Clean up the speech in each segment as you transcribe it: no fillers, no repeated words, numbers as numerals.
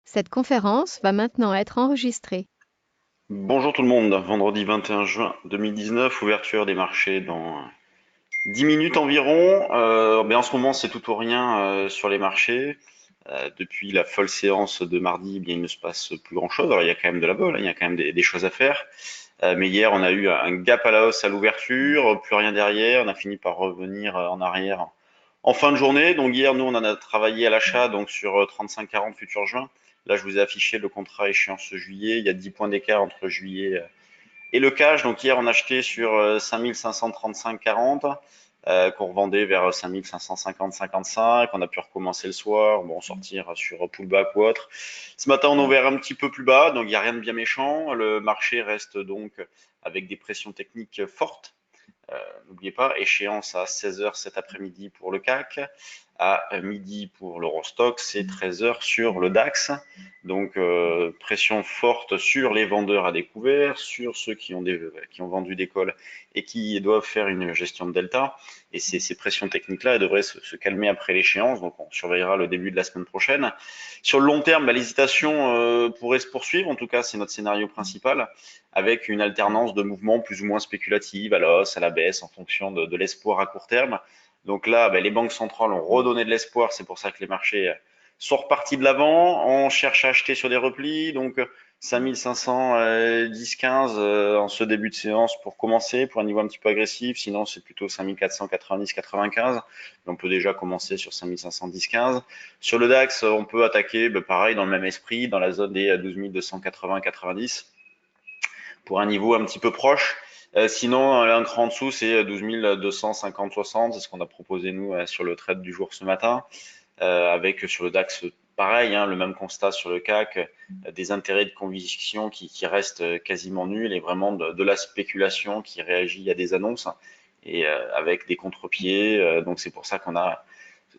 Cette conférence va maintenant être enregistrée. Bonjour tout le monde, vendredi 21 juin 2019, ouverture des marchés dans 10 minutes environ. En ce moment c'est tout ou rien sur les marchés. Depuis la folle séance de mardi, il ne se passe plus grand-chose. Alors il y a quand même de la vol, hein, il y a quand même des choses à faire. Mais hier on a eu un gap à la hausse à l'ouverture, plus rien derrière, on a fini par revenir en arrière en fin de journée. Donc hier nous on en a travaillé à l'achat donc sur 35-40 futur juin. Là je vous ai affiché le contrat échéance juillet, il y a 10 points d'écart entre juillet et le cash. Donc hier, on achetait sur 5535,40 qu'on revendait vers 5550-55. On a pu recommencer le soir, bon, sortir sur pullback ou autre. Ce matin, on a ouvert un petit peu plus bas, donc il n'y a rien de bien méchant. Le marché reste donc avec des pressions techniques fortes. N'oubliez pas, échéance à 16 heures cet après-midi pour le CAC, à midi pour l'Eurostoxx et 13 heures sur le DAX. Donc pression forte sur les vendeurs à découvert, sur ceux qui ont vendu des calls et qui doivent faire une gestion de delta. Et ces pressions techniques-là, elles devraient se calmer après l'échéance. Donc on surveillera le début de la semaine prochaine. Sur le long terme, l'hésitation pourrait se poursuivre. En tout cas, c'est notre scénario principal, avec une alternance de mouvements plus ou moins spéculatifs, à la hausse, à la baisse, en fonction de l'espoir à court terme. Donc là, les banques centrales ont redonné de l'espoir, c'est pour ça que les marchés sont repartis de l'avant. On cherche à acheter sur des replis, donc 5510-15 en ce début de séance pour commencer, pour un niveau un petit peu agressif. Sinon, c'est plutôt 5490-95. On peut déjà commencer sur 5510-15. Sur le DAX, on peut attaquer, pareil, dans le même esprit, dans la zone des 12280-90 pour un niveau un petit peu proche. Sinon, un cran en dessous, c'est 12 250-60, c'est ce qu'on a proposé nous sur le trade du jour ce matin, avec sur le DAX pareil, hein, le même constat sur le CAC, des intérêts de conviction qui restent quasiment nuls et vraiment de la spéculation qui réagit à des annonces et avec des contre-pieds. Donc c'est pour ça qu'on a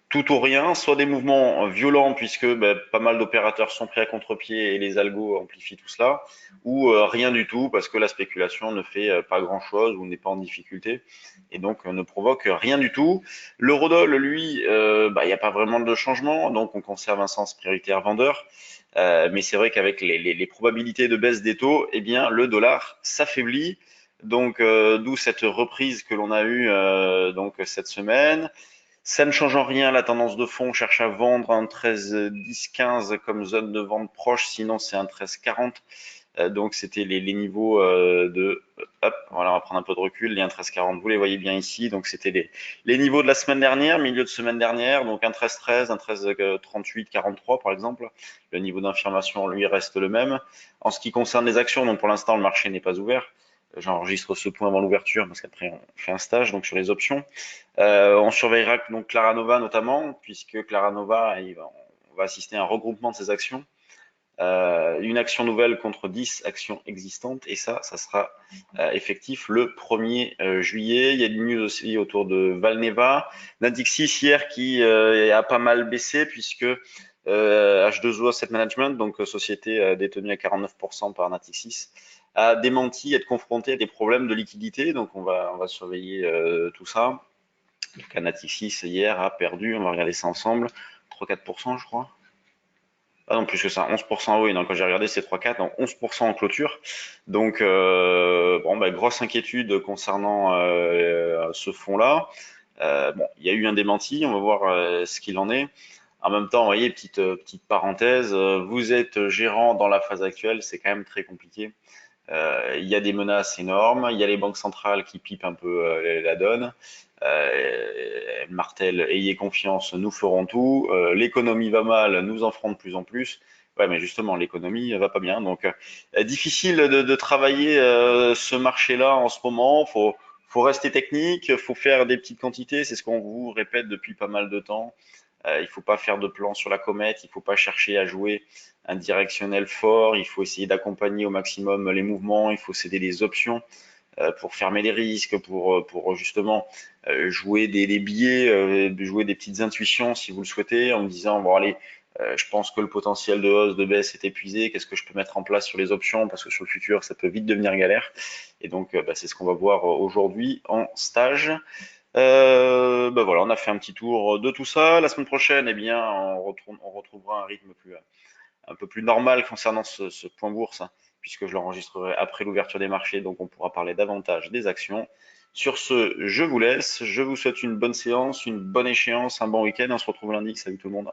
tout ou rien, soit des mouvements violents puisque pas mal d'opérateurs sont pris à contre-pied et les algos amplifient tout cela, ou rien du tout parce que la spéculation ne fait pas grand-chose ou n'est pas en difficulté et donc ne provoque rien du tout. L'eurodoll, lui, il n'y a pas vraiment de changement, donc on conserve un sens prioritaire vendeur. Mais c'est vrai qu'avec les probabilités de baisse des taux, eh bien le dollar s'affaiblit. Donc d'où cette reprise que l'on a eue donc cette semaine. Ça ne change en rien, la tendance de fond cherche à vendre un 13,10-15 comme zone de vente proche, sinon c'est un 13,40. Donc c'était les niveaux hop, voilà, on va prendre un peu de recul, les 1,1340, vous les voyez bien ici, donc c'était les niveaux de la semaine dernière, milieu de semaine dernière, donc un 13,13, un 13,38-43 par exemple. Le niveau d'information, lui, reste le même. En ce qui concerne les actions, donc pour l'instant, le marché n'est pas ouvert. J'enregistre ce point avant l'ouverture parce qu'après on fait un stage donc sur les options. On surveillera donc Claranova notamment, puisque Claranova, on va assister à un regroupement de ses actions. Une action nouvelle contre 10 actions existantes, et ça sera effectif le 1er juillet. Il y a des news aussi autour de Valneva. Natixis hier qui a pas mal baissé, puisque H2O Asset Management, donc société détenue à 49% par Natixis, a démenti être confronté à des problèmes de liquidité. Donc on va surveiller tout ça. Le Canatixis hier a perdu, on va regarder ça ensemble, 3-4% je crois. Ah non, plus que ça, 11%, oui, non, quand j'ai regardé c'est 3-4, donc 11% en clôture. Donc grosse inquiétude concernant ce fonds-là. Bon, il y a eu un démenti, on va voir ce qu'il en est. En même temps, vous voyez, petite parenthèse, vous êtes gérant dans la phase actuelle, c'est quand même très compliqué. Il y a des menaces énormes, il y a les banques centrales qui pipent un peu la donne. Martel, ayez confiance, nous ferons tout. L'économie va mal, nous en ferons de plus en plus. Ouais, mais justement, l'économie va pas bien. Donc, difficile de travailler ce marché-là en ce moment. Faut rester technique, faut faire des petites quantités. C'est ce qu'on vous répète depuis pas mal de temps. Il faut pas faire de plan sur la comète. Il faut pas chercher à jouer un directionnel fort. Il faut essayer d'accompagner au maximum les mouvements. Il faut céder des options pour fermer les risques, pour justement jouer des billets, jouer des petites intuitions si vous le souhaitez, en me disant bon allez, je pense que le potentiel de hausse, de baisse est épuisé. Qu'est-ce que je peux mettre en place sur les options parce que sur le futur, ça peut vite devenir galère. Et donc, c'est ce qu'on va voir aujourd'hui en stage. Voilà, on a fait un petit tour de tout ça. La semaine prochaine, eh bien, on retrouvera un peu plus normal concernant ce point bourse, hein, puisque je l'enregistrerai après l'ouverture des marchés, donc on pourra parler davantage des actions. Sur ce, je vous laisse, je vous souhaite une bonne séance, une bonne échéance, un bon week-end, on se retrouve lundi, salut tout le monde.